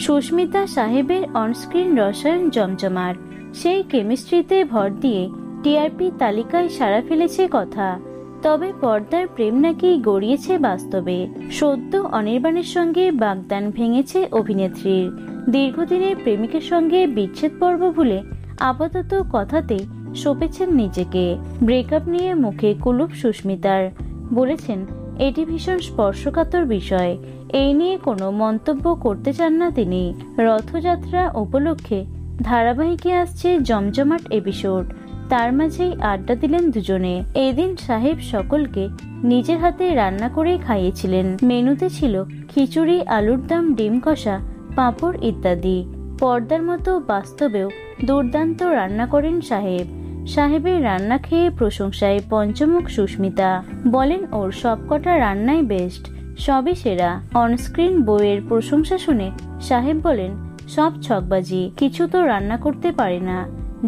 সুস্মিতা সাহেবের অনস্ক্রিন রসায়ন জমজমাট, সেই কেমিস্ট্রিতে ভর দিয়ে টিআরপি তালিকায় সাড়া ফেলেছে কথা। তবে পর্দার প্রেম নাকি গড়িয়েছে বাস্তবে। সদ্য অনির্বাণের সঙ্গে বাগদান ভেঙেছে অভিনেত্রীর। দীর্ঘদিনের প্রেমিকের সঙ্গে বিচ্ছেদ পর্ব ভুলে আপাতত কথাতেই সঁপেছেন নিজেকে। ব্রেকআপ নিয়ে মুখে কুলুপ সুস্মিতার, বলেছেন এটি ভীষণ স্পর্শকাতর বিষয়, এই নিয়ে কোনো মন্তব্য করতে চান না তিনি। রথযাত্রা উপলক্ষে ধারাবাহিকে আসছে জমজমাট এপিসোড, তার মাঝেই আড্ডা দিলেন দুজনে। এদিন সাহেব সকলকে নিজের হাতে রান্না করে খাইয়েছিলেন। মেনুতে ছিল খিচুড়ি, আলুর দম, ডিম কষা, পাঁপড় ইত্যাদি। পর্দার মতো বাস্তবেও দুর্দান্ত রান্না করেন সাহেব। সাহেবের রান্না খেয়ে প্রশংসায় পঞ্চমুখ সুস্মিতা, বলেন ওর সবকটা রান্নাই বেস্ট, সবই সেরা। অনস্ক্রিন বউয়ের প্রশংসা শুনে সাহেব বলেন সব ছকবাজি, কিছু তো রান্না করতে পারে না,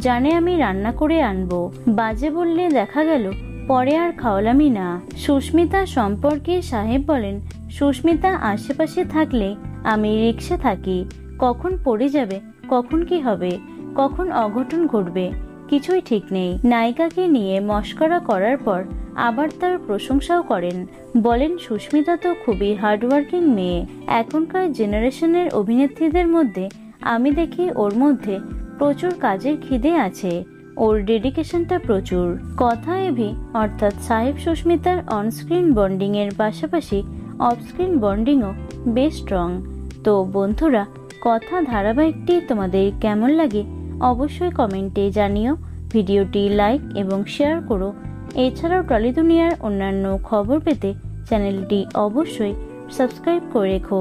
জানে আমি রান্না করে আনবো, বাজে বললে দেখা গেল পরে আর খাওয়ালামই না। সুস্মিতা সম্পর্কে সাহেব বলেন সুস্মিতা আশেপাশে থাকলে আমি রিকশে থাকি, কখন পড়ে যাবে, কখন কি হবে, কখন অঘটন ঘটবে কিছুই ঠিক নেই। নায়িকাকে নিয়ে মস্করা করার পর আবার তার প্রশংসাও করেন, বলেন সুস্মিতা তো খুবই হার্ডওয়ার্কিং মেয়ে। এখনকার জেনারেশনের অভিনেত্রীদের মধ্যে আমি দেখি ওর মধ্যে প্রচুর কাজের খিদে আছে, ওর ডেডিকেশনটা প্রচুর। কথা এভি অর্থাৎ সাহেব সুস্মিতার অনস্ক্রিন বন্ডিং এর পাশাপাশি অফস্ক্রিন বন্ডিংও বেশ স্ট্রং। তো বন্ধুরা, কথা ধারাবাহিকটি তোমাদের কেমন লাগে অবশ্যই কমেন্টে জানিও। ভিডিওটি লাইক এবং শেয়ার করো। এছাড়াও টলি দুনিয়ার অন্যান্য খবর পেতে চ্যানেলটি অবশ্যই সাবস্ক্রাইব করে রেখো।